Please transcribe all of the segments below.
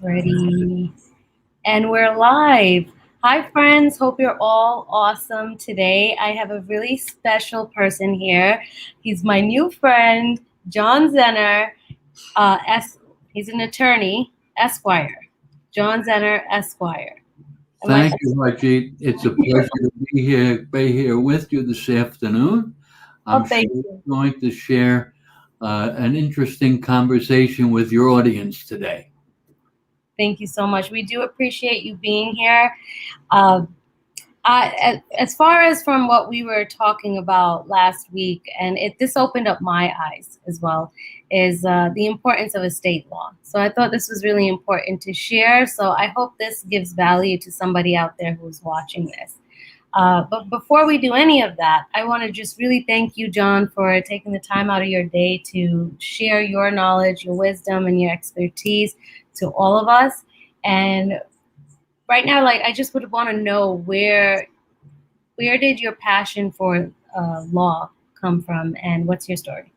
Ready. And we're live. Hi, friends. Hope you're all awesome today. I have a really special person here. He's my new friend, John Zenir. He's an attorney, Esquire. John Zenir, Esquire. Thank you, Harjeet. It's a pleasure to be here with you this afternoon. I'm Oh, sure thank we're you. going to share an interesting conversation with your audience today. Thank you so much. We do appreciate you being here. Uh, as far as from what we were talking about last week, and this opened up my eyes as well, is the importance of estate law. So I thought this was really important to share. So I hope this gives value to somebody out there who's watching this. But before we do any of that, I want to just really thank you, John, for taking the time out of your day to share your knowledge, your wisdom, and your expertise to all of us. And right now, like, I just would want to know where did your passion for law come from, and what's your story?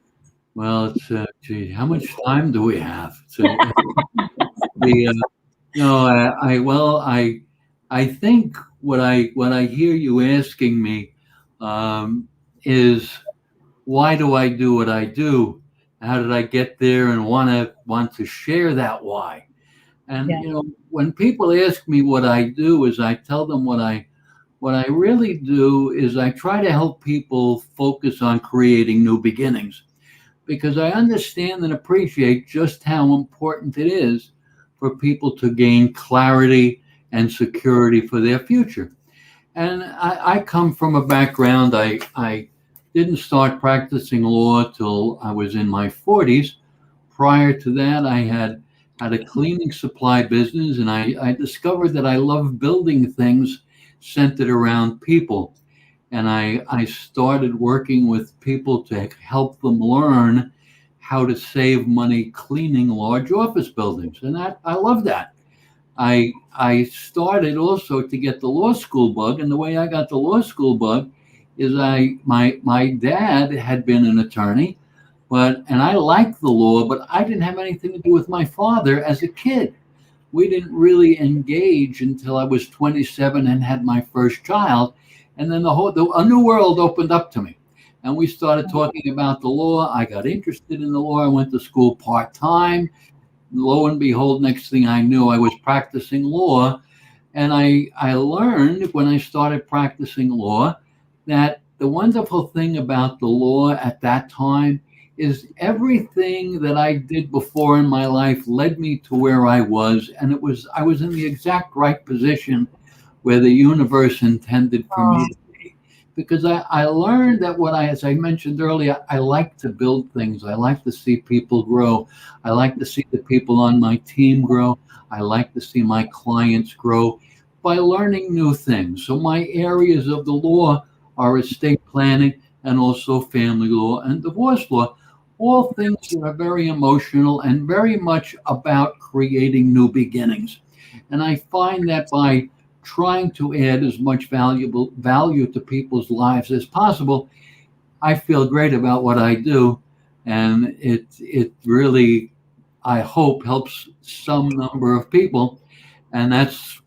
Well, gee, how much time do we have? The no, I think what I hear you asking me um, is why do I do what I do? How did I get there, and want to share that why? And Yeah, when people ask me what I do, is I tell them what I really do is I try to help people focus on creating new beginnings because I understand and appreciate just how important it is for people to gain clarity and security for their future. And I come from a background, I didn't start practicing law till I was in my 40s. Prior to that, I had a cleaning supply business, and I discovered that I love building things centered around people. And I started working with people to help them learn how to save money cleaning large office buildings. And I love that. I started also to get the law school bug, and the way I got the law school bug is my dad had been an attorney, and I liked the law, but I didn't have anything to do with my father as a kid. We didn't really engage until I was 27 and had my first child, and then a new world opened up to me, and we started talking about the law. I got interested in the law. I went to school part time. Lo and behold, next thing I knew, I was practicing law. And I learned when I started practicing law that the wonderful thing about the law at that time is everything that I did before in my life led me to where I was. And I was in the exact right position where the universe intended for me um, to be. Because I learned that as I mentioned earlier, I like to build things. I like to see people grow. I like to see the people on my team grow. I like to see my clients grow by learning new things. So my areas of the law are estate planning and also family law and divorce law, all things that are very emotional and very much about creating new beginnings. And I find that by trying to add as much valuable value to people's lives as possible, I feel great about what I do, and it really, I hope, helps some number of people, and that's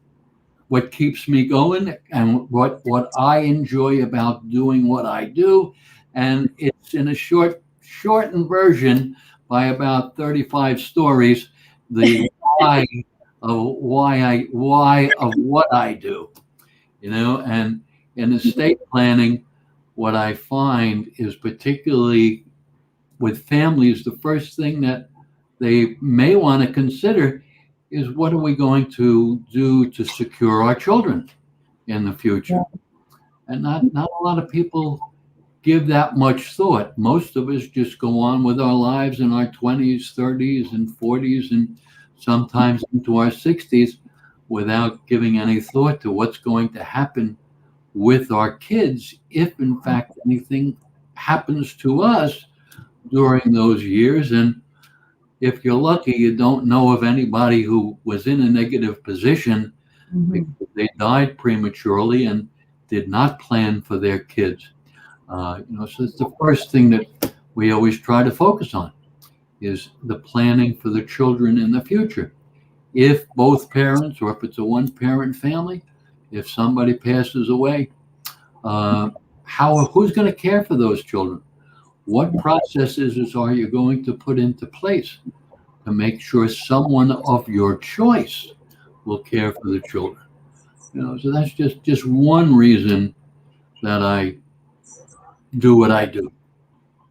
what keeps me going and what I enjoy about doing what I do. And it's in a shortened version by about 35 stories, the why why of what I do, and in estate planning, what I find is particularly with families, the first thing that they may want to consider is what are we going to do to secure our children in the future? And not a lot of people give that much thought. Most of us just go on with our lives in our 20s, 30s, and 40s, and sometimes into our 60s without giving any thought to what's going to happen with our kids if, in fact, anything happens to us during those years. And if you're lucky, you don't know of anybody who was in a negative position mhm. because they died prematurely and did not plan for their kids. So it's the first thing that we always try to focus on is the planning for the children in the future. if both parents, or if it's a one-parent family, if somebody passes away, uh, who's going to care for those children? What processes are you going to put into place to make sure someone of your choice will care for the children? So that's just one reason that I do what I do.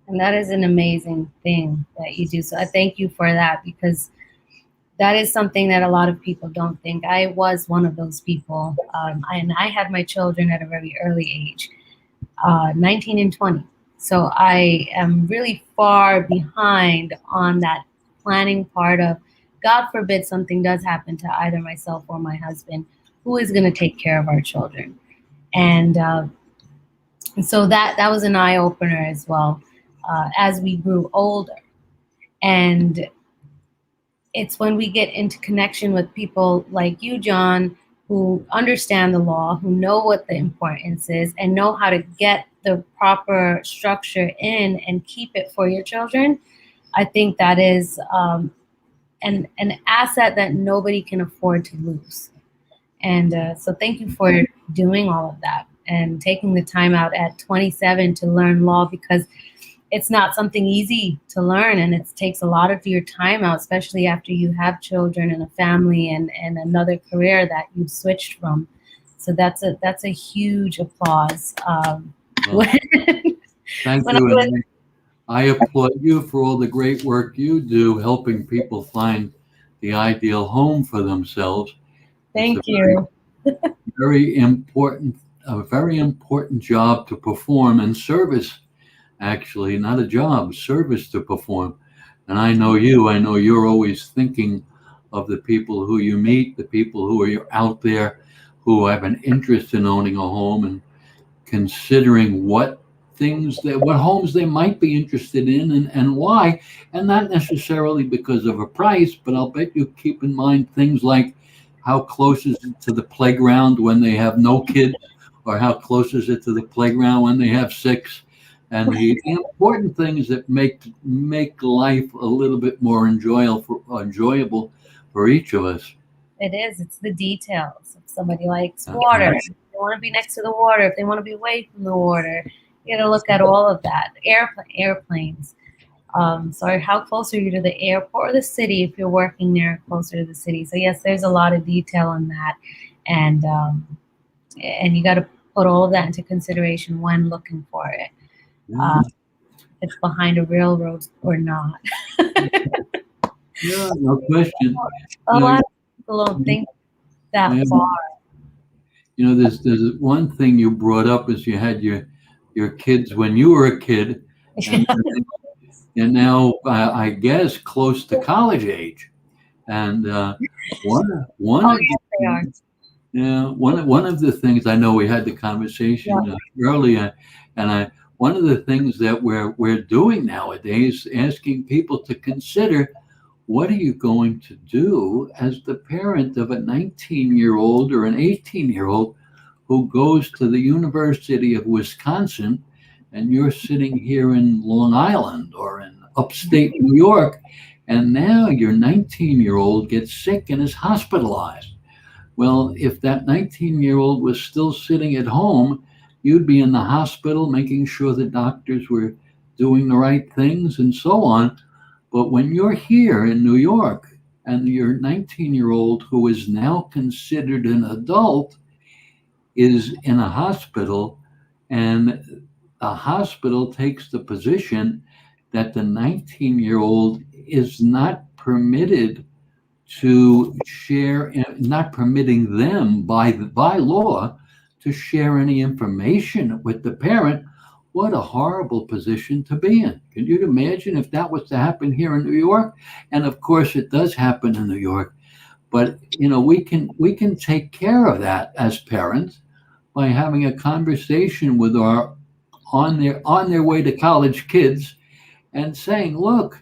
And that is an amazing thing that you do. So I thank you for that, because that is something that a lot of people don't think. I was one of those people, and I had my children at a very early age, 19 and 20. So I am really far behind on that planning part of, God forbid something does happen to either myself or my husband, who is going to take care of our children? And so that was an eye opener as well, as we grew older. And it's when we get into connection with people like you, John, who understand the law, who know what the importance is, and know how to get the proper structure in and keep it for your children. I think that is an asset that nobody can afford to lose. And so thank you for doing all of that and taking the time out at 27 to learn law, because it's not something easy to learn, and it takes a lot of your time out, especially after you have children and a family and another career that you've switched from. So that's a huge applause. Well, thank When I you. was, And I applaud you for all the great work you do helping people find the ideal home for themselves. It's thank you. very important, a very important job to perform, and service, actually, not a job, service to perform. And I know you're always thinking of the people who you meet, the people who are out there who have an interest in owning a home, and considering what homes they might be interested in, and why. And not necessarily because of a price, but I'll bet you keep in mind things like how close is it to the playground when they have no kids, or how close is it to the playground when they have six, and the important things that make life a little bit more enjoyable for each of us. It is. It's the details. If somebody likes That's water, right. if they want to be next to the water, if they want to be away from the water, you got to look at all of that. Airplanes. Sorry, how close are you to the airport or the city if you're working there closer to the city? So yes, there's a lot of detail in that, and you got to put all of that into consideration when looking for it. Yeah, Uh, it's behind a railroad or not. yeah, no question. A You know, lot of people don't think that yeah, far. there's one thing you brought up, is you had your kids when you were a kid, and and now I guess close to college age. And one Oh of yes, they are. yeah, one of the things, I know we had the Yeah. conversation earlier, and one of the things that we're doing nowadays, asking people to consider, what are you going to do as the parent of a 19-year-old or an 18-year-old who goes to the University of Wisconsin, and you're sitting here in Long Island or in upstate New York, and now your 19-year-old gets sick and is hospitalized. Well, if that 19-year-old was still sitting at home, you'd be in the hospital making sure the doctors were doing the right things and so on. But when you're here in New York, and your 19-year-old, who is now considered an adult, is in a hospital, and the hospital takes the position that the 19-year-old is not permitted to share, not permitting them by law to share any information with the parent. What a horrible position to be in. Can you imagine if that was to happen here in New York? And of course it does happen in New York. But we can take care of that as parents by having a conversation with our on their way to college kids, and saying, look,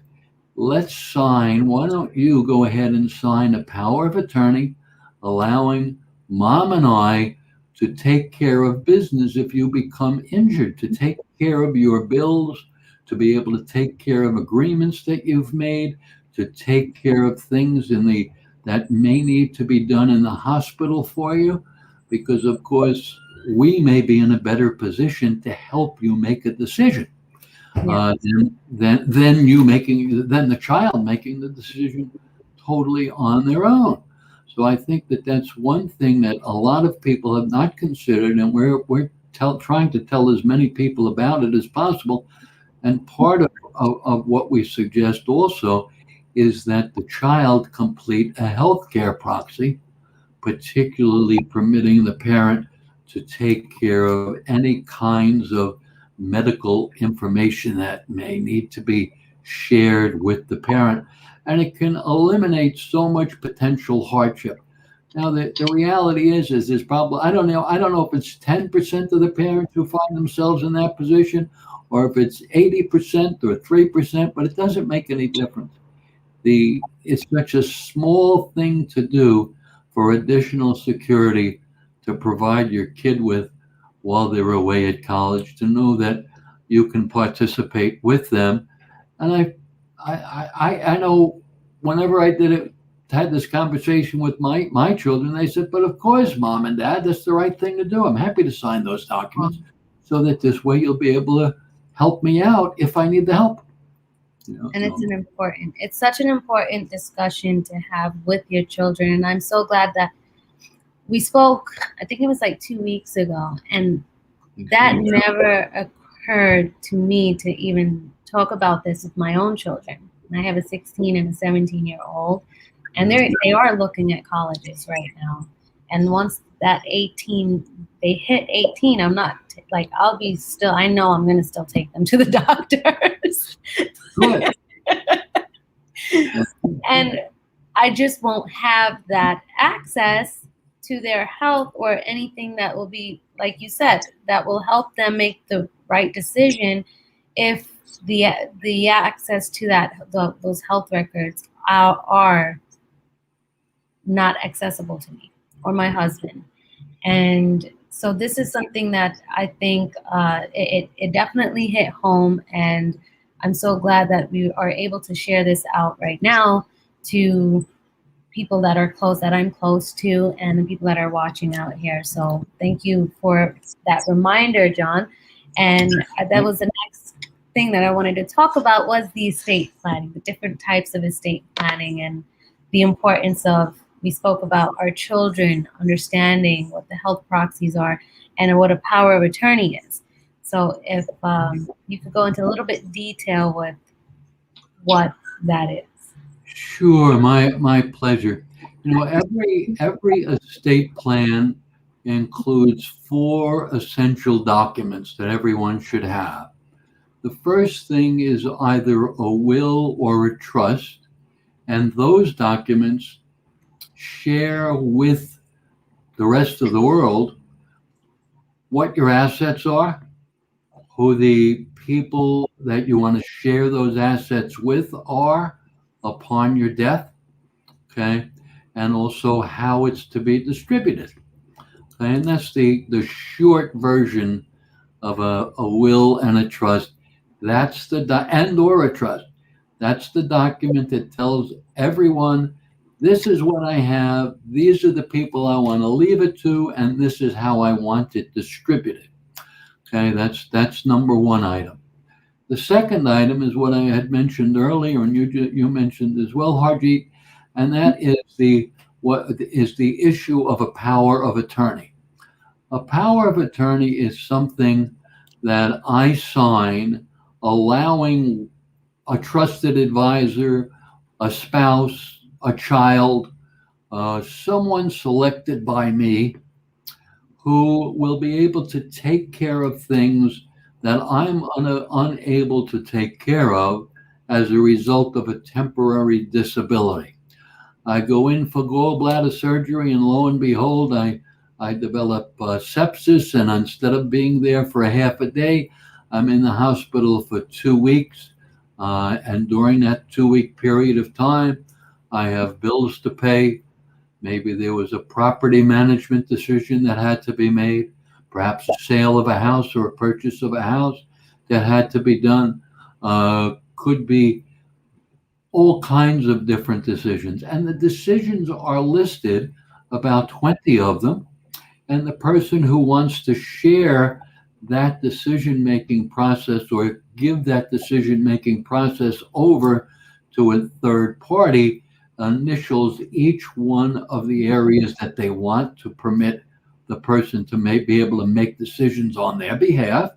let's sign. Why don't you go ahead and sign a power of attorney allowing mom and I to take care of business if you become injured, to take care of your bills, to be able to take care of agreements that you've made, to take care of things in that may need to be done in the hospital for you, because of course we may be in a better position to help you make a decision Yeah. than the child making the decision totally on their own. So I think that that's one thing that a lot of people have not considered, and trying to tell as many people about it as possible. And part of what we suggest also is that the child complete a healthcare proxy, particularly permitting the parent to take care of any kinds of medical information that may need to be shared with the parent. And it can eliminate so much potential hardship. Now, the reality is there's probably, I don't know if it's 10% of the parents who find themselves in that position, or if it's 80% or 3%, but it doesn't make any difference. It's such a small thing to do for additional security to provide your kid with while they're away at college, to know that you can participate with them. And I know whenever I did it, had this conversation with my children, they said, "But of course, mom and dad, that's the right thing to do. I'm happy to sign those documents, so that this way you'll be able to help me out if I need the help." And So it's such an important discussion to have with your children. And I'm so glad that we spoke, I think it was like 2 weeks ago, and that never occurred to me to even talk about this with my own children. I have a 16 and a 17-year-old, and they are looking at colleges right now. And once they hit 18, I'm not like, I'll be still, I know I'm going to still take them to the doctors. good. And I just won't have that access to their health or anything that will be, like you said, that will help them make the right decision if the access to those health records are not accessible to me or my husband. And so this is something that I think it definitely hit home, and I'm so glad that we are able to share this out right now to people that are close, that I'm close to, and the people that are watching out here. So thank you for that reminder, John. And that was the next thing that I wanted to talk about, was the estate planning, the different types of estate planning, and the importance of, we spoke about our children understanding what the health proxies are and what a power of attorney is. So if you could go into a little bit detail with what that is. Sure, my pleasure. Every estate plan includes four essential documents that everyone should have. The first thing is either a will or a trust, and those documents share with the rest of the world what your assets are, who the people that you want to share those assets with are upon your death, okay, and also how it's to be distributed. Okay? And that's the short version of a will and a trust. That's and or a trust. That's the document that tells everyone, this is what I have, these are the people I want to leave it to, and this is how I want it distributed. Okay, that's number one item. The second item is what I had mentioned earlier, and you mentioned as well, Harjeet, and that is the issue of a power of attorney. A power of attorney is something that I sign, allowing a trusted advisor, a spouse, a child, someone selected by me, who will be able to take care of things that I'm unable to take care of as a result of a temporary disability. I go in for gallbladder surgery, and lo and behold, I develop sepsis, and instead of being there for a half a day, I'm in the hospital for 2 weeks. And during that 2 week period of time, I have bills to pay. Maybe there was a property management decision that had to be made, perhaps a sale of a house or a purchase of a house that had to be done. Could be all kinds of different decisions. And the decisions are listed, about 20 of them. And the person who wants to share that decision making process or give that decision making process over to a third party initials each one of the areas that they want to permit the person to be able to make decisions on their behalf.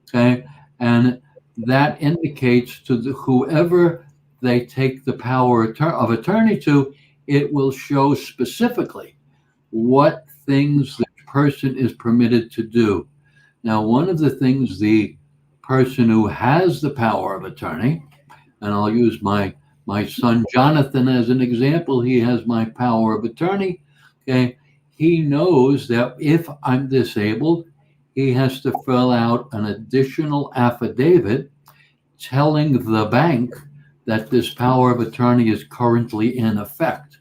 Okay. And that indicates to whoever they take the power of attorney to, it will show specifically what things the person is permitted to do. Now, one of the things the person who has the power of attorney, and I'll use my son Jonathan as an example, he has my power of attorney. Okay, he knows that if I'm disabled, he has to fill out an additional affidavit telling the bank that this power of attorney is currently in effect.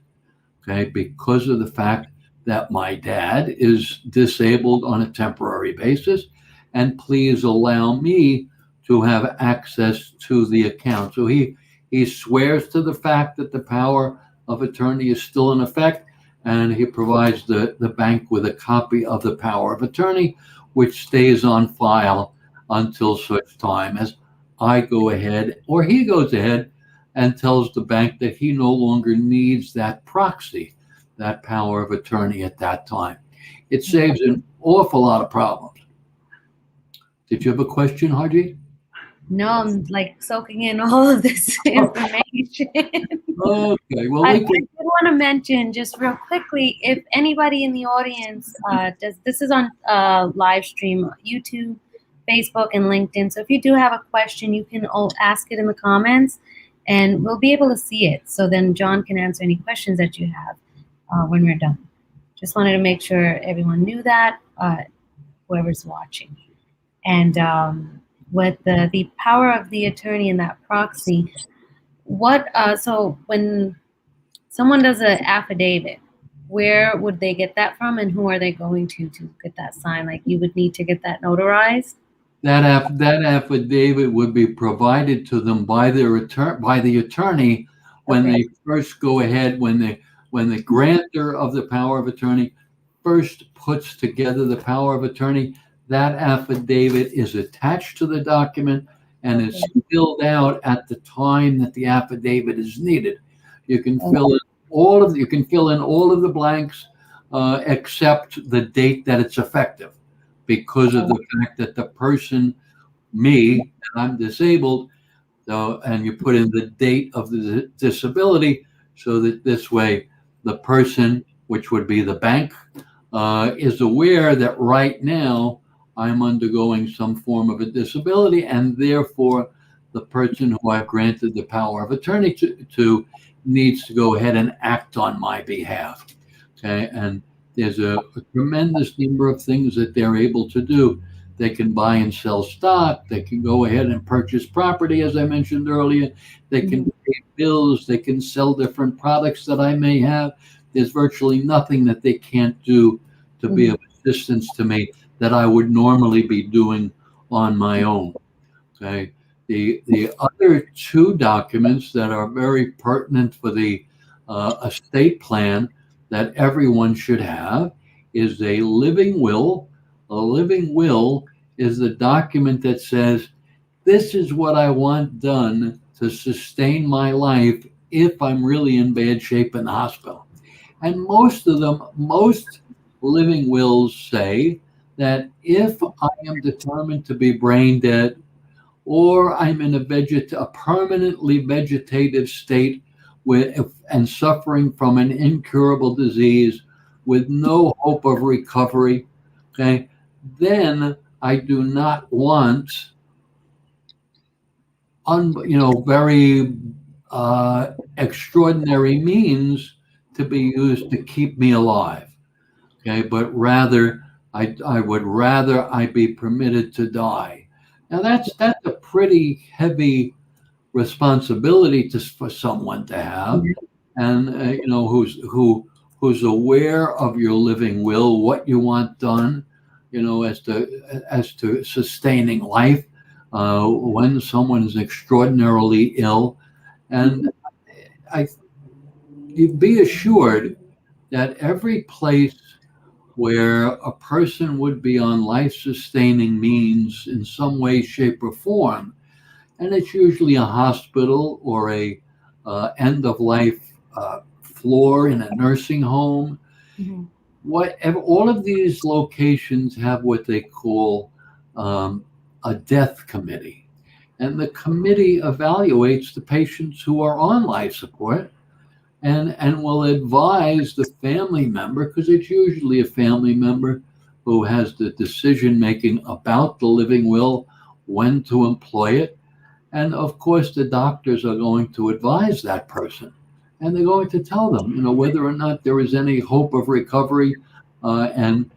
Okay, because of the fact that my dad is disabled on a temporary basis, and please allow me to have access to the account. So he swears to the fact that the power of attorney is still in effect, and he provides the bank with a copy of the power of attorney, which stays on file until such time as I go ahead or he goes ahead and tells the bank that he no longer needs that proxy, that power of attorney at that time. It saves an awful lot of problems. Did you have a question, Harji? No, I'm like soaking in all of this information. Okay, well, I we did can. want to mention just real quickly, if anybody in the audience does, this is on live stream, YouTube, Facebook, and LinkedIn. So if you do have a question, you can ask it in the comments, and we'll be able to see it. So then John can answer any questions that you have when we're done. Just wanted to make sure everyone knew that, whoever's watching. And with the power of the attorney and that proxy, so when someone does an affidavit, where would they get that from, and who are they going to get that signed? Like, you would need to get that notarized. That affidavit would be provided to them by the attorney when Okay. they first go ahead, when the grantor of the power of attorney first puts together the power of attorney. That affidavit is attached to the document and is filled out at the time that the affidavit is needed. You can fill in all of the blanks except the date that it's effective, because of the fact that the person, me, I'm disabled, so, and you put in the date of the disability, so that this way the person, which would be the bank, is aware that right now I'm undergoing some form of a disability, and therefore the person who I've granted the power of attorney to needs to go ahead and act on my behalf. Okay, and there's a tremendous number of things that they're able to do. They can buy and sell stock. They can go ahead and purchase property, as I mentioned earlier. They can pay bills. They can sell different products that I may have. There's virtually nothing that they can't do to be of assistance to me that I would normally be doing on my own. Okay. The other two documents that are very pertinent for the estate plan that everyone should have is a living will. A living will is the document that says, this is what I want done to sustain my life if I'm really in bad shape in the hospital. And most living wills say that if I am determined to be brain dead, or I'm in a permanently vegetative state and suffering from an incurable disease with no hope of recovery, okay, then I do not want very extraordinary means to be used to keep me alive. Okay, but rather I would rather I be permitted to die. Now that's a pretty heavy responsibility for someone to have, and who's aware of your living will, what you want done, as to sustaining life when someone is extraordinarily ill. And I you be assured that every place where a person would be on life-sustaining means in some way, shape, or form, and it's usually a hospital or a end-of-life floor in a nursing home. Mhm. Whatever, all of these locations have what they call um, a death committee, and the committee evaluates the patients who are on life support and will advise the family member, because it's usually a family member who has the decision making about the living will, when to employ it. And of course, the doctors are going to advise that person, and they're going to tell them, whether or not there is any hope of recovery. And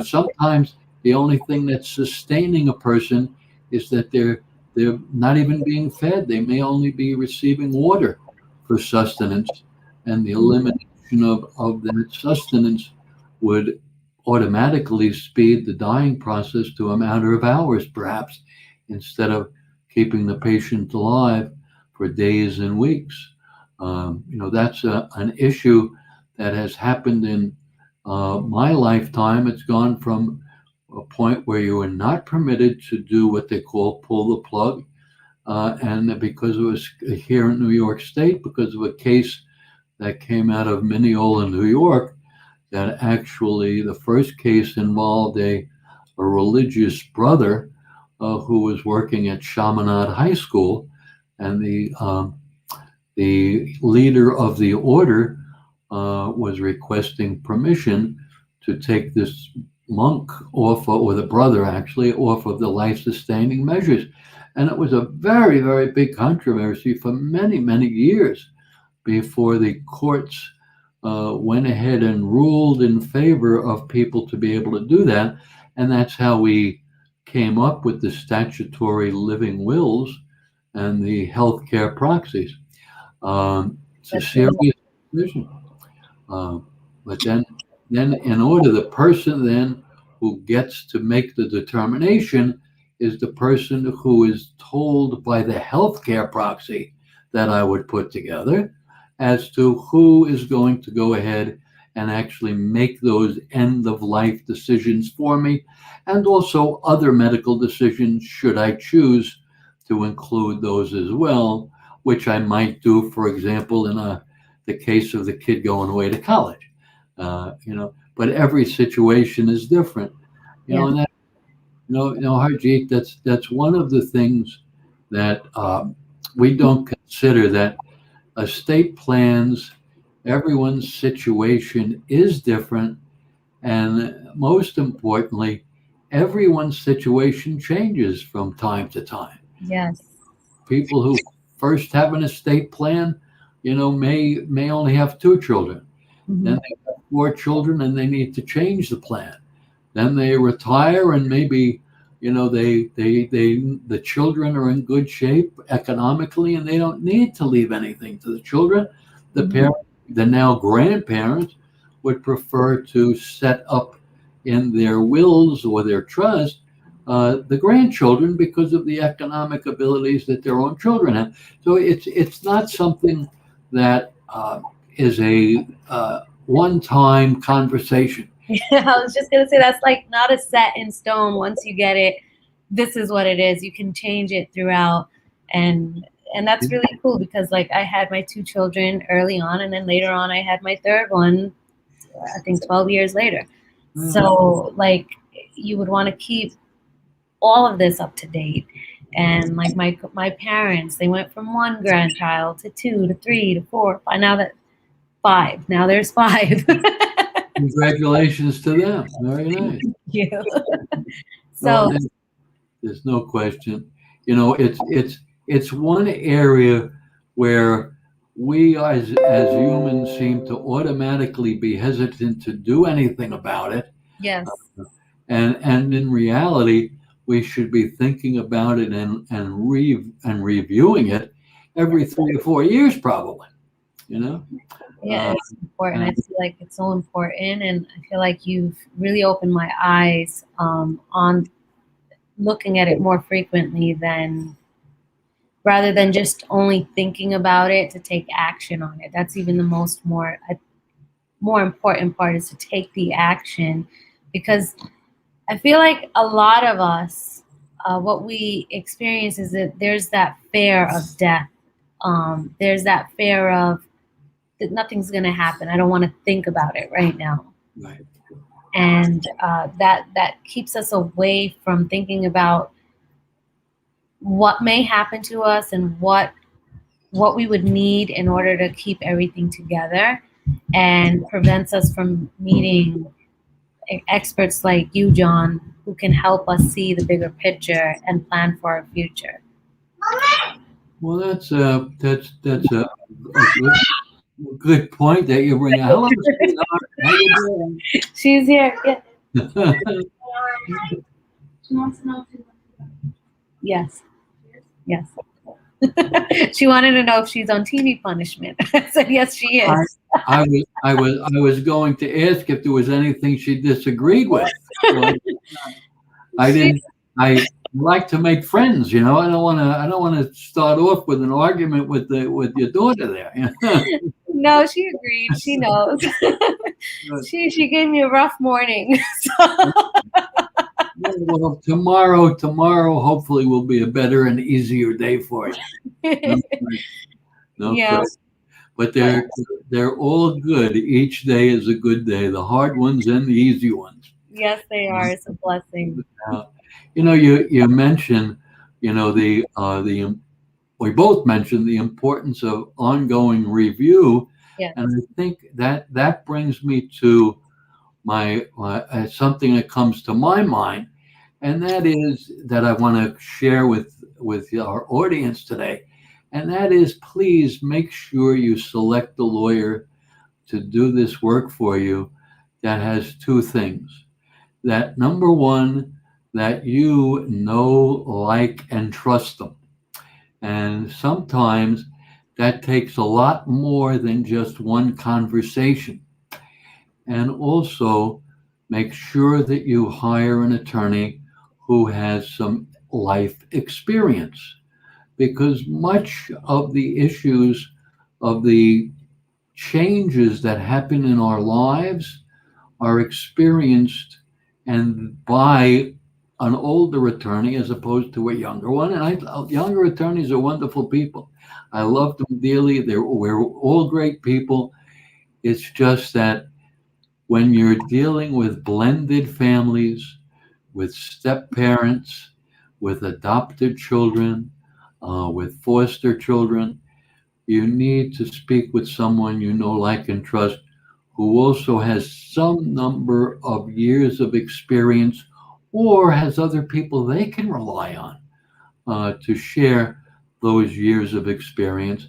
sometimes the only thing that's sustaining a person is that they're not even being fed. They may only be receiving water for sustenance, and the elimination of that sustenance would automatically speed the dying process to a matter of hours, perhaps, instead of keeping the patient alive for days and weeks. That's an issue that has happened in my lifetime. It's gone from a point where you are not permitted to do what they call pull the plug. And because it was here in New York State, because of a case that came out of Mineola, New York, that actually the first case involved a religious brother who was working at Chaminade High School, and the leader of the order was requesting permission to take this monk off, or the brother actually, off of the life-sustaining measures. And it was a very, very big controversy for many, many years before the courts went ahead and ruled in favor of people to be able to do that. And that's how we came up with the statutory living wills and the healthcare proxies. It's a That's really serious decision. Uh, but then in order, the person then who gets to make the determination is the person who is told by the healthcare proxy that I would put together as to who is going to go ahead and actually make those end of life decisions for me, and also other medical decisions should I choose to include those as well, which I might do, for example, in the case of the kid going away to college. But every situation is different. yeah. And that, Harjeet, that's one of the things that we don't consider, that estate plans, everyone's situation is different, and most importantly, everyone's situation changes from time to time. Yes. People who first have an estate plan, may only have two children. Then Mhm. they have four children and they need to change the plan. Then they retire and maybe, the children are in good shape economically and they don't need to leave anything to the children. The Mhm. parents, the now grandparents, would prefer to set up in their wills or their trust the grandchildren because of the economic abilities that their own children have. So it's not something that is a one-time conversation. Yeah, I was just gonna say that's like not a set in stone. Once you get it, this is what it is. You can change it throughout, and and that's really cool because like I had my two children early on, and then later on I had my third one. I think 12 years later. So like you would want to keep all of this up to date. And like my parents, they went from one grandchild to two to three to four, five. Now that five. Now there's five. Congratulations to them. Very nice. you. No, So there's no question. It's one area where we as humans seem to automatically be hesitant to do anything about it, yes, and in reality, we should be thinking about it and reviewing it every 3 or 4 years, probably. You know, yeah, uh, it's important. I and feel like it's so important, and I feel like you've really opened my eyes on looking at it more frequently than rather than just only thinking about it, to take action on it. That's even the more important part, is to take the action, because I feel like a lot of us, what we experience is that there's that fear of death. There's that fear of that nothing's going to happen. I don't want to think about it right now, Right. and that keeps us away from thinking about what may happen to us and what we would need in order to keep everything together, and prevents us from meeting experts like you, John, who can help us see the bigger picture and plan for our future. Well, that's a good point that you bring up. Hello, sweetheart. How you doing? She's here. Yeah. She wants to know if she's on. Yes. Yes. She wanted to know if she's on TV punishment. I said yes, she I, is. I was going to ask if there was anything she disagreed with. So I She didn't. I like to make friends. I don't want to start off with an argument with your daughter there. no, she agreed. She knows. She gave me a rough morning. So Well, tomorrow, hopefully will be a better and easier day for you. No, no yeah, question. But they're all good. Each day is a good day. The hard ones and the easy ones. yes, they are. It's a blessing. Uh, you mentioned, the we both mentioned the importance of ongoing review, Yes. and I think that brings me to my something that comes to my mind, and that is that I want to share with our audience today, and that is, please make sure you select a lawyer to do this work for you that has two things. That number one, that you know, like, and trust them. And sometimes that takes a lot more than just one conversation. And also make sure that you hire an attorney who has some life experience, because much of the issues of the changes that happen in our lives are experienced and by an older attorney as opposed to a younger one. And younger attorneys are wonderful people. I love them dearly. We're all great people. It's just that when you're dealing with blended families, with step parents, with adopted children, with foster children, you need to speak with someone you know, like, and trust, who also has some number of years of experience or has other people they can rely on to share those years of experience,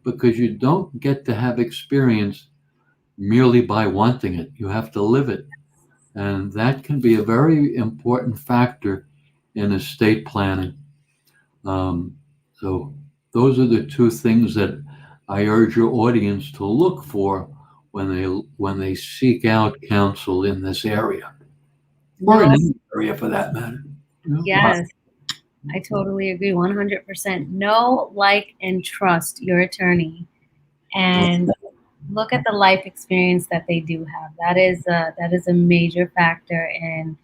because you don't get to have experience merely by wanting it. You have to live it. And that can be a very important factor in estate planning. Um, so, those are the two things that I urge your audience to look for when they seek out counsel in this area, or in No, any area for that matter. Right. yes, I totally agree. 100%. Know, like, and trust your attorney, and look at the life experience that they do have. That is a major factor in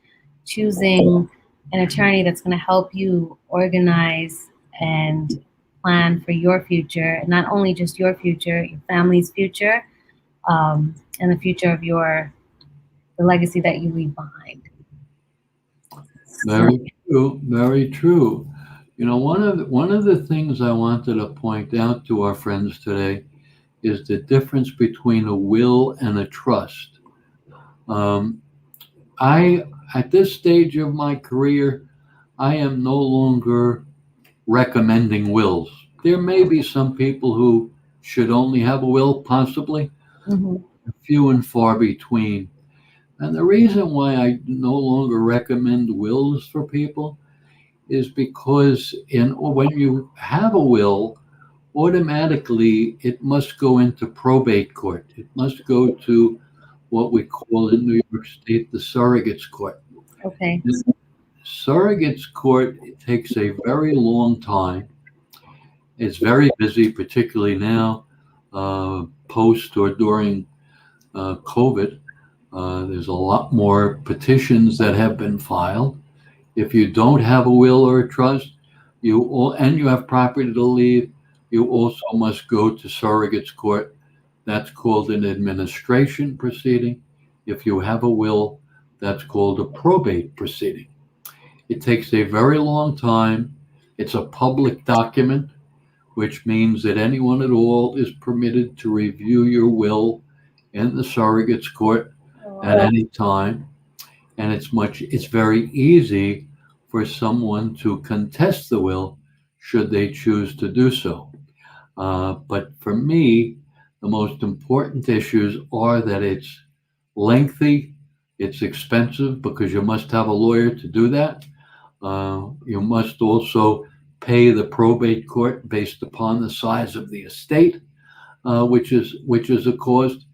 choosing an attorney that's going to help you organize and plan for your future, and not only just your future, your family's future, and the future of the legacy that you leave behind. So, Very true. Very true. One of the things I wanted to point out to our friends today is the difference between a will and a trust. Um, I, at this stage of my career, I am no longer recommending wills. There may be some people who should only have a will, possibly, mhm. few and far between. And the reason why I no longer recommend wills for people is because when you have a will, automatically it must go into probate court. It must go to what we call in New York State the surrogates court. Okay. Surrogates court takes a very long time, It's very busy, particularly now, post or during COVID. There's a lot more petitions that have been filed. If you don't have a will or a trust, and you have property to leave, you also must go to surrogate's court. That's called an administration proceeding. If you have a will, that's called a probate proceeding. It takes a very long time. It's a public document, which means that anyone at all is permitted to review your will in the surrogate's court at any time. And it's very easy for someone to contest the will should they choose to do so. But for me, the most important issues are that it's lengthy, it's expensive because you must have a lawyer to do that. You must also pay the probate court based upon the size of the estate, which is a cost.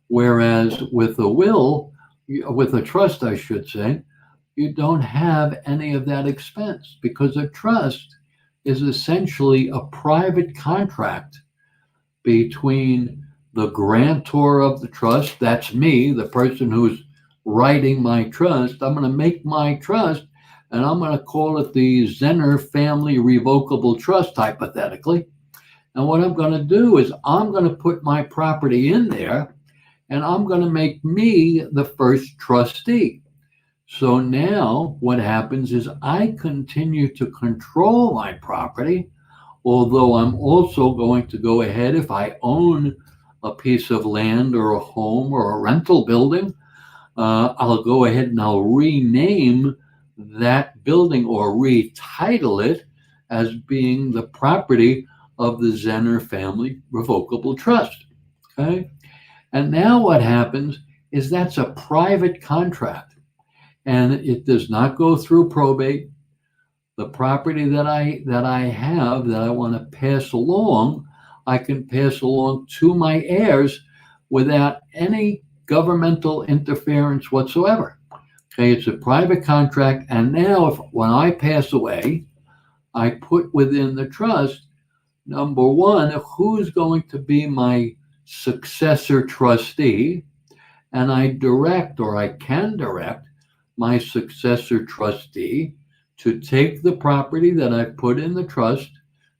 Whereas with a will, with a trust, I should say, you don't have any of that expense because a trust is essentially a private contract between the grantor of the trust, that's me, the person who's writing my trust. I'm going to make my trust and I'm going to call it the Zenir Family Revocable Trust, hypothetically. And what I'm going to do is I'm going to put my property in there and I'm going to make me the first trustee. So now what happens is I continue to control my property, although I'm also going to go ahead if I own a piece of land or a home or a rental building, I'll go ahead and I'll rename that building or retitle it as being the property of the Zenir Family Revocable Trust. Okay? And now what happens is that's a private contract and it does not go through probate. The property that I have that I want to pass along, I can pass along to my heirs without any governmental interference whatsoever. Okay, it's a private contract, and now if when I pass away, I put within the trust number one, who's going to be my successor trustee, and I direct or I can direct my successor trustee to take the property that I've put in the trust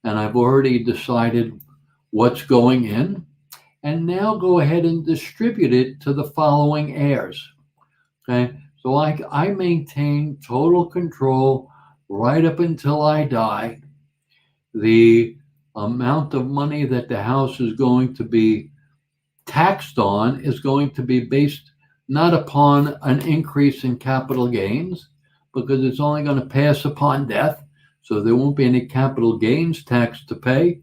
and I've already decided what's going in, and now go ahead and distribute it to the following heirs. Okay, so I maintain total control right up until I die. The amount of money that the house is going to be taxed on is going to be based not upon an increase in capital gains, because it's only going to pass upon death. So there won't be any capital gains tax to pay.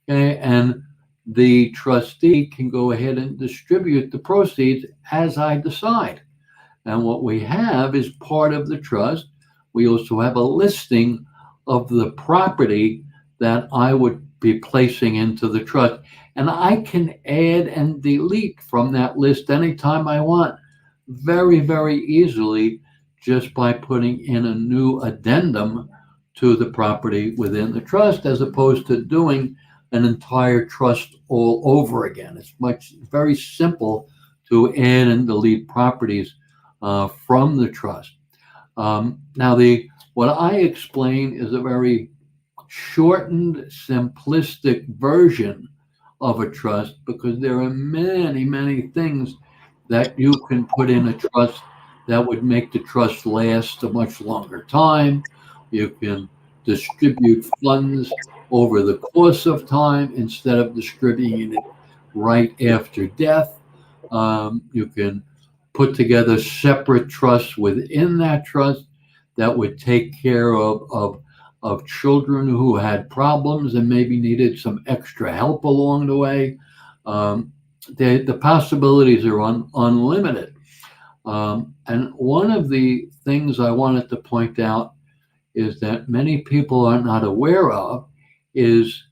Okay? And the trustee can go ahead and distribute the proceeds as I decide. And what we have is part of the trust. We also have a listing of the property that I would be placing into the trust. And I can add and delete from that list anytime I want, very, very easily, just by putting in a new addendum to the property within the trust, as opposed to doing an entire trust all over again. It's very simple to add and delete properties from the trust. Now, what I explain is a very shortened, simplistic version of a trust, because there are many, many things that you can put in a trust that would make the trust last a much longer time. You can distribute funds over the course of time instead of distributing it right after death. You can put together separate trusts within that trust that would take care of children who had problems and maybe needed some extra help along the way. The possibilities are unlimited. And one of the things I wanted to point out is that many people are not aware of is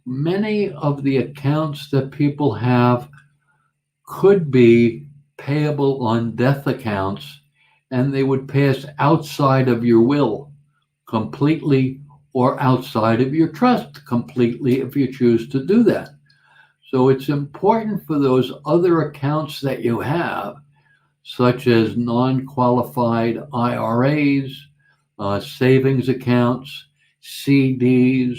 many of the accounts that people have could be payable on death accounts, and they would pass outside of your will completely or outside of your trust completely if you choose to do that. So it's important for those other accounts that you have, such as non qualified IRAs, savings accounts, CDs,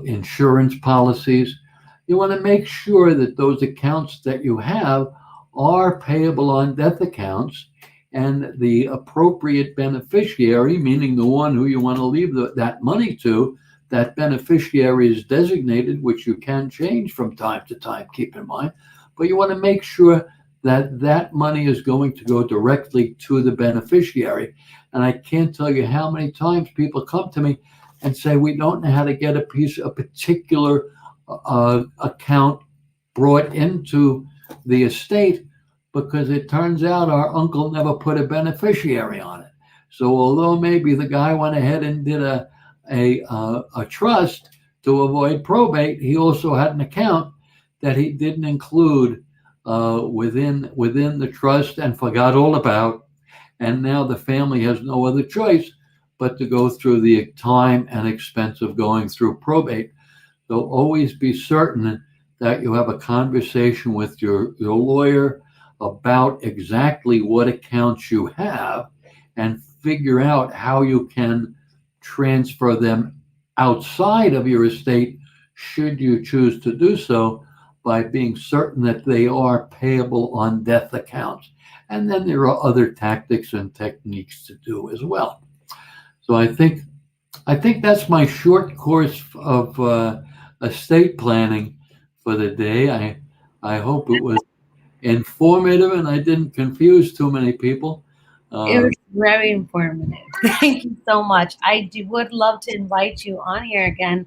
insurance policies. You want to make sure that those accounts that you have are payable on death accounts, and the appropriate beneficiary, meaning the one who you want to leave that money to, that beneficiary is designated, which you can change from time to time, keep in mind. But you want to make sure that that money is going to go directly to the beneficiary. And I can't tell you how many times people come to me and say, we don't know how to get a particular account brought into the estate because it turns out our uncle never put a beneficiary on it. So although maybe the guy went ahead and did a trust to avoid probate, he also had an account that he didn't include within the trust and forgot all about. And now the family has no other choice but to go through the time and expense of going through probate. So always be certain that you have a conversation with your lawyer about exactly what accounts you have and figure out how you can transfer them outside of your estate should you choose to do so, by being certain that they are payable on death accounts. And then there are other tactics and techniques to do as well. So I think that's my short course of estate planning for the day. I hope it was informative and I didn't confuse too many people. It Uh, was very informative. Thank you so much. Would love to invite you on here again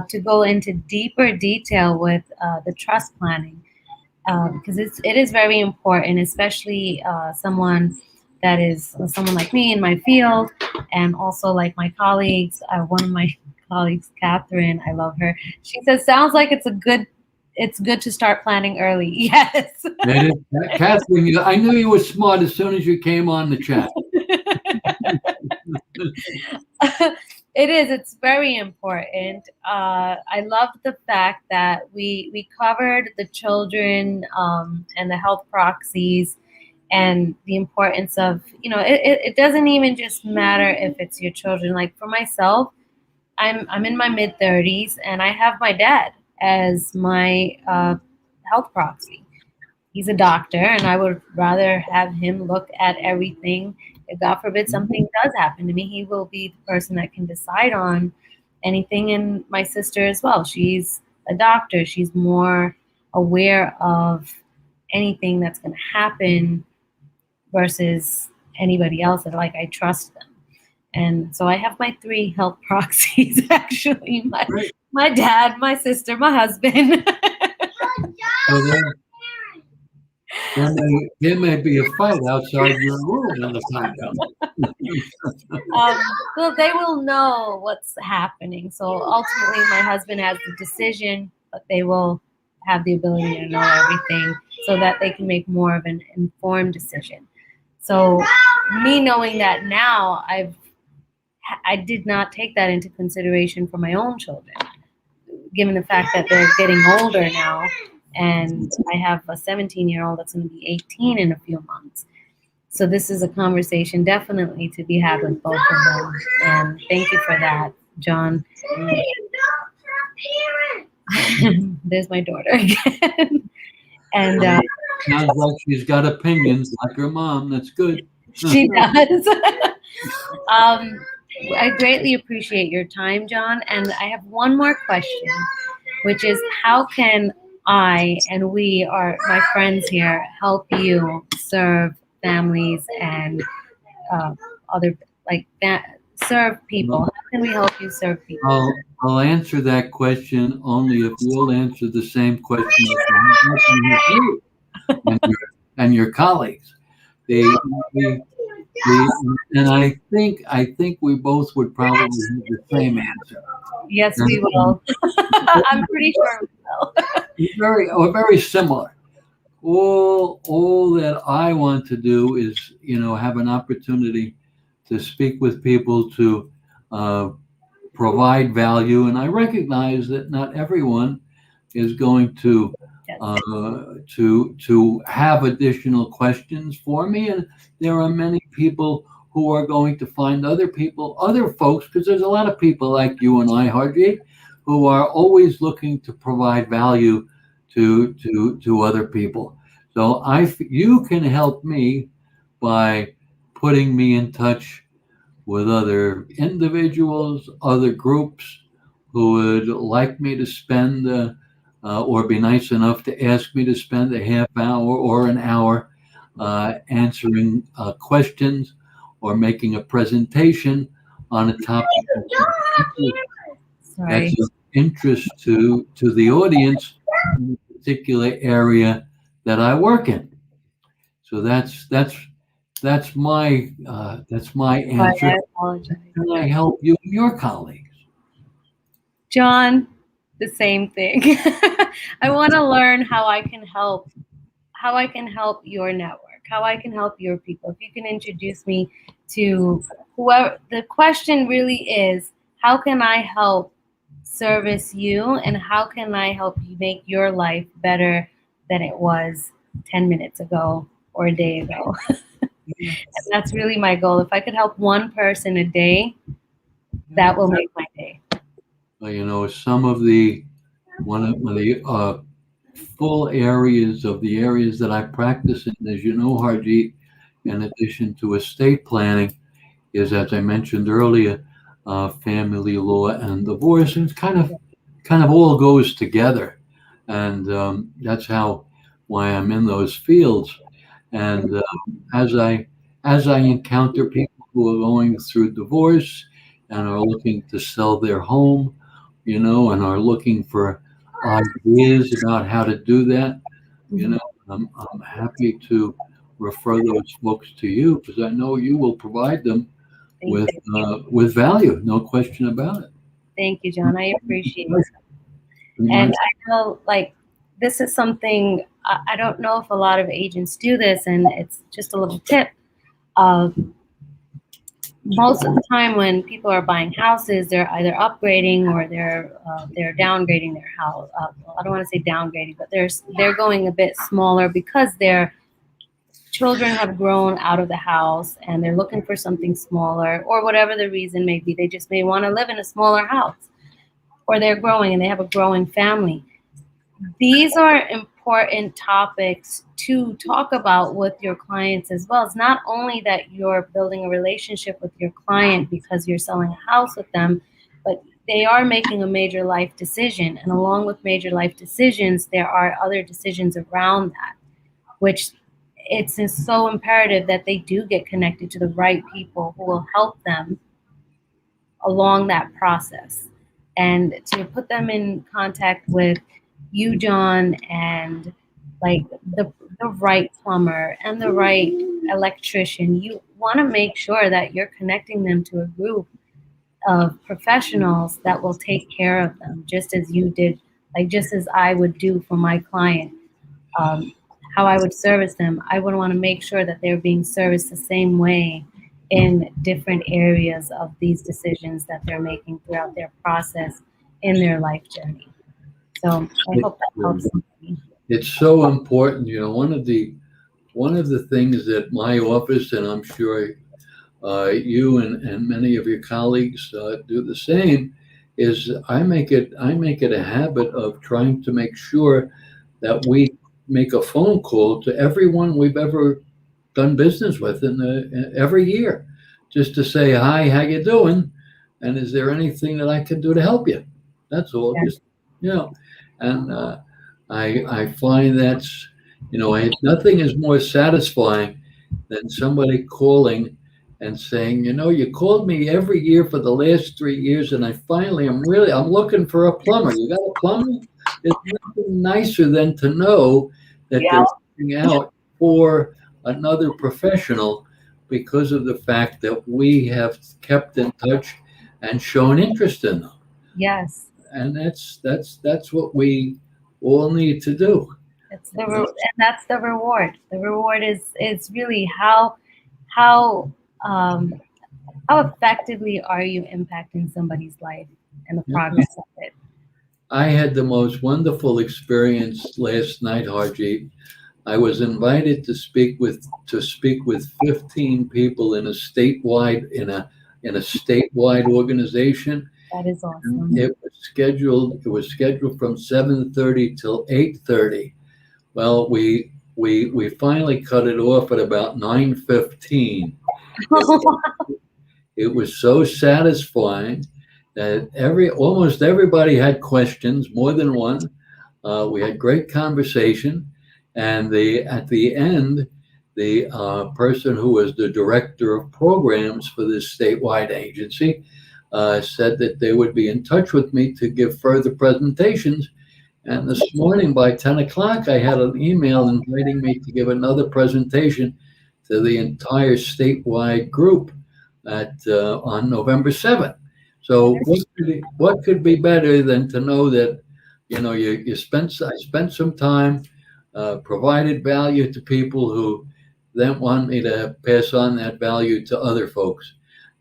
to go into deeper detail with the trust planning, because it is very important, especially someone like me in my field, and also like my colleagues. One of my colleagues, Catherine, I love her. She says, "Sounds like it's good to start planning early." Yes. and Catherine, I knew you were smart as soon as you came on the chat. It is. It's very important. I love the fact that we covered the children and the health proxies and the importance of, it doesn't even just matter if it's your children. Like for myself, I'm in my mid 30s and I have my dad as my health proxy. He's a doctor, and I would rather have him look at everything. If God forbid something does happen to me, he will be the person that can decide on anything. And my sister as well. She's a doctor. She's more aware of anything that's going to happen versus anybody else. And like I trust them. And so I have my three health proxies actually. My Right. my dad, my sister, my husband. So there may be a fight outside your room when the time comes. So they will know what's happening. So ultimately, my husband has the decision, but they will have the ability to know everything so that they can make more of an informed decision. So me knowing that now, I did not take that into consideration for my own children, given the fact that they're getting older now, and I have a 17-year-old that's going to be 18 in a few months. So this is a conversation definitely to be had with both of them. And thank you for that, John. There's my daughter again. And Sounds like she's got opinions like her mom. That's good. she does. um, I greatly appreciate your time, John. And I have one more question, which is how can I and we are my friends here help you serve families and other like that serve people? How can we help you serve people? I'll answer that question only if you'll answer the same question that I'm asking you and your colleagues. They, they, and I think we both would probably have the same answer. Yes, we will. I'm pretty sure we will. Very similar. All that I want to do is, have an opportunity to speak with people, to uh, provide value, and I recognize that not everyone is going to Yes. to have additional questions for me, and there are many people who are going to find other folks, because there's a lot of people like you and I, Harjeet, who are always looking to provide value to other people. So you can help me by putting me in touch with other individuals, other groups who would like me to spend or be nice enough to ask me to spend a half hour or an hour answering questions or making a presentation on a topic that's Sorry. of interest to the audience in a particular area that I work in. So that's my But answer. I apologize. Can I help you and your colleagues? John, the same thing. I want to learn how I can help your network, how I can help your people. If you can introduce me to whoever, the question really is, how can I help service you and how can I help you make your life better than it was 10 minutes ago or a day ago? And that's really my goal. If I could help one person a day, that will make my day. Well, some of the one of the full areas of the areas that I practice in, as you know, Harjeet, in addition to estate planning, is, as I mentioned earlier, family law and divorce, and it's kind of all goes together, and that's how why I'm in those fields. And as I encounter people who are going through divorce and are looking to sell their home, and are looking for ideas about how to do that, you Mhm. know, I'm happy to refer those folks to you because I know you will provide them Thank with you. with value, no question about it. Thank you, John. I appreciate it. My And I know, like, this is something I don't know if a lot of agents do this, and it's just a little tip. Uh, Most of the time, when people are buying houses, they're either upgrading or they're downgrading their house. I don't want to say downgrading, but they're going a bit smaller because their children have grown out of the house and they're looking for something smaller, or whatever the reason may be. They just may want to live in a smaller house, or they're growing and they have a growing family. These are important topics to talk about with your clients as well. It's not only that you're building a relationship with your client because you're selling a house with them, but they are making a major life decision. And along with major life decisions, there are other decisions around that, which it's so imperative that they do get connected to the right people who will help them along that process, and to put them in contact with you, John, and like the right plumber and the right electrician. You want to make sure that you're connecting them to a group of professionals that will take care of them, just as you did, like just as I would do for my client. um, how I would service them, I would want to make sure that they're being serviced the same way in different areas of these decisions that they're making throughout their process in their life journey. So I hope that helps somebody. It's so important. One of the things that my office, and I'm sure you and many of your colleagues do the same, is I make it a habit of trying to make sure that we make a phone call to everyone we've ever done business with every year, just to say hi, how you doing, and is there anything that I can do to help you? That's all. Yeah. Just you know, and I find nothing is more satisfying than somebody calling and saying, you called me every year for the last 3 years, and I'm looking for a plumber. You got a plumber? There's nothing nicer than to know that Yeah. they're reaching out for another professional because of the fact that we have kept in touch and shown interest in them. Yes. And that's what we all need to do. And that's the reward. The reward is really how um, How effectively are you impacting somebody's life and the progress of it? I had the most wonderful experience last night, Harjeet. I was invited to speak with 15 people in a statewide organization. That is And awesome. it was scheduled from 7:30 till 8:30. Well, we finally cut it off at about 9:15. It, it was so satisfying that almost everybody had questions, more than one. We had great conversation, and at the end, the person who was the director of programs for this statewide agency said that they would be in touch with me to give further presentations. And this morning by 10 o'clock, I had an email inviting me to give another presentation to the entire statewide group on November 7th. So what could be better than to know that I spent some time, provided value to people who then want me to pass on that value to other folks,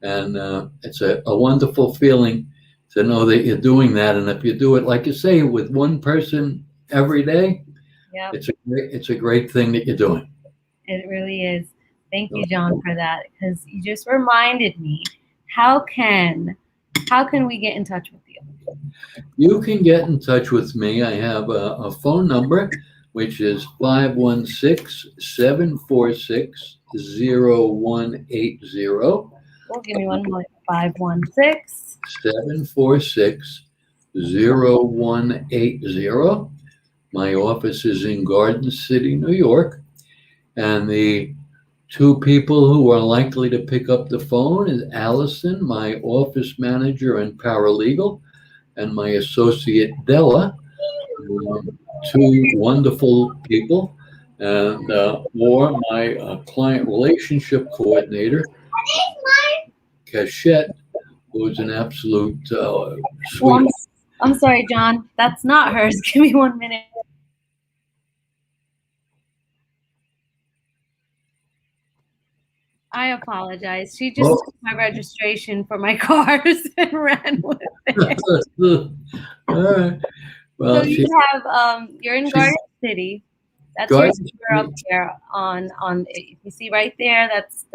and it's a wonderful feeling to know that you're doing that. And if you do it, like you say, with one person every day, Yep, it's a great thing that you're doing. it really is. Thank you, John, for that, because you just reminded me. How can how can we get in touch with you? You can get in touch with me. I have a phone number, which is 516-746-0180. Well, give me one more. 516. 746-0180. My office is in Garden City, New York. And the two people who are likely to pick up the phone is Allison, my office manager and paralegal, and my associate Della, two wonderful people, and or my client relationship coordinator, Cachette, who's an absolute Oh, sweet. I'm sorry, John. That's not hers. Give me 1 minute. I apologize. She just Oh, took my registration for my cars and ran with it. all right. So Well, you're in she's Garden City. That's your Garden number up City. there on if you see right there, that's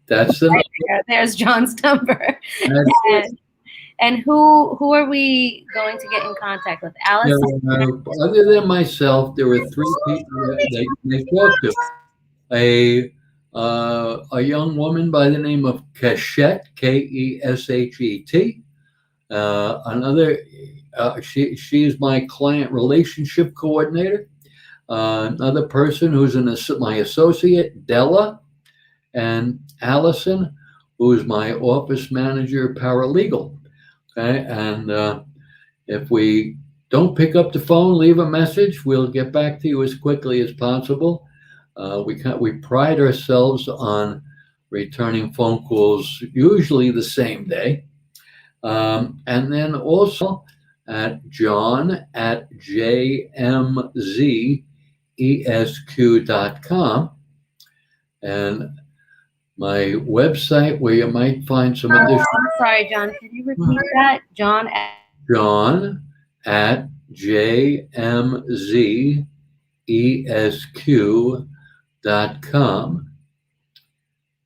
That's the right number. there. There's John's number. That's it. And who are we going to get in contact with? Yeah, Allison? other than myself, there were three people that they talked to. A young woman by the name of Cachette, Keshet. Another, she's my client relationship coordinator. Another person who's my associate, Della, and Allison, who's my office manager paralegal. Okay, and if we don't pick up the phone, leave a message. We'll get back to you as quickly as possible. We pride ourselves on returning phone calls usually the same day. And then also at John at jmzesq.com, and my website where you might find some additional. I'm sorry, John. Can you repeat that? John at John at jmzesq.com.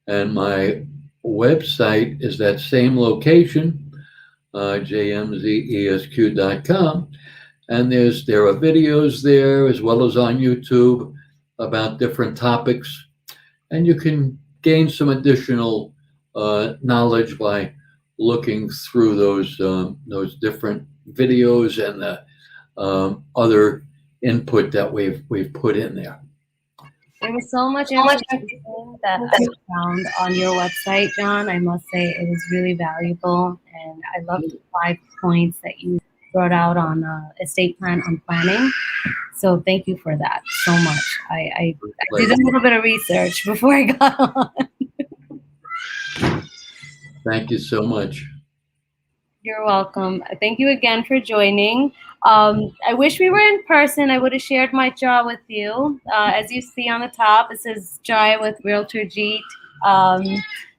And my website is that same location, jmzesq.com. And there are videos there as well as on YouTube about different topics. And you can gain some additional knowledge by looking through those different videos and the other input that we've put in there. There was so much information that I found on your website, John. I must say it was really valuable, and I love the 5 points that you brought out on estate plan on planning. So thank you for that so much. I did a little bit of research before I got on. Thank you so much. You're welcome. Thank you again for joining. I wish we were in person. I would have shared my jaw with you. As you see on the top, it says Jai with Realtor Jeet.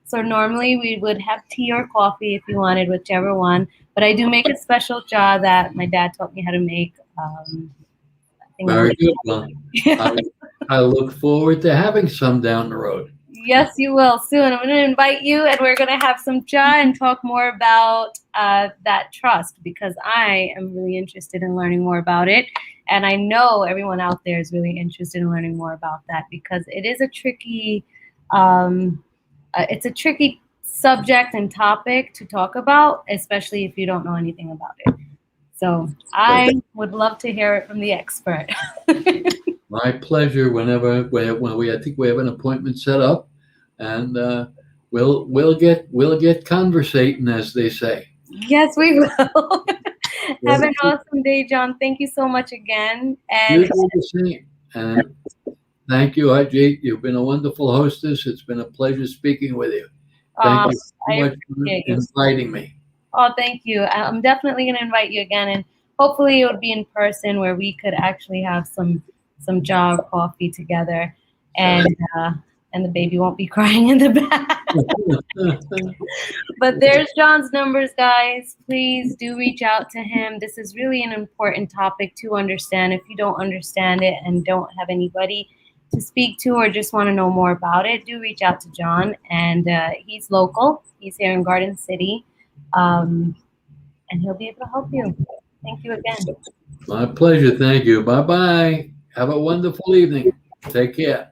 So normally we would have tea or coffee if you wanted, whichever one. But I do make a special jar that my dad taught me how to make. I think Very good. Well, I, I look forward to having some down the road. yes, you will soon. I'm going to invite you, and we're going to have some chai and talk more about that trust because I am really interested in learning more about it. And I know everyone out there is really interested in learning more about that because it is um, it's a tricky subject and topic to talk about, especially if you don't know anything about it. So Great. I would love to hear it from the expert. My pleasure. Whenever when we I think we have an appointment set up, and we'll get conversating, as they say. Yes, we will. Have Well, an awesome day, John. Thank you so much again. you And do the same. And thank you, Ajit. You've been a wonderful hostess. It's been a pleasure speaking with you. Thank uh, you so I much for appreciate you. inviting me. Oh, thank you. I'm definitely going to invite you again, and hopefully it would be in person where we could actually have some job coffee together, Sure. uh, and the baby won't be crying in the back. But there's John's numbers, guys. Please do reach out to him. This is really an important topic to understand. If you don't understand it and don't have anybody to speak to or just want to know more about it, do reach out to John. And he's local, he's here in Garden City, um, and he'll be able to help you. Thank you again. My pleasure. Thank you. Bye bye. Have a wonderful evening. Take care.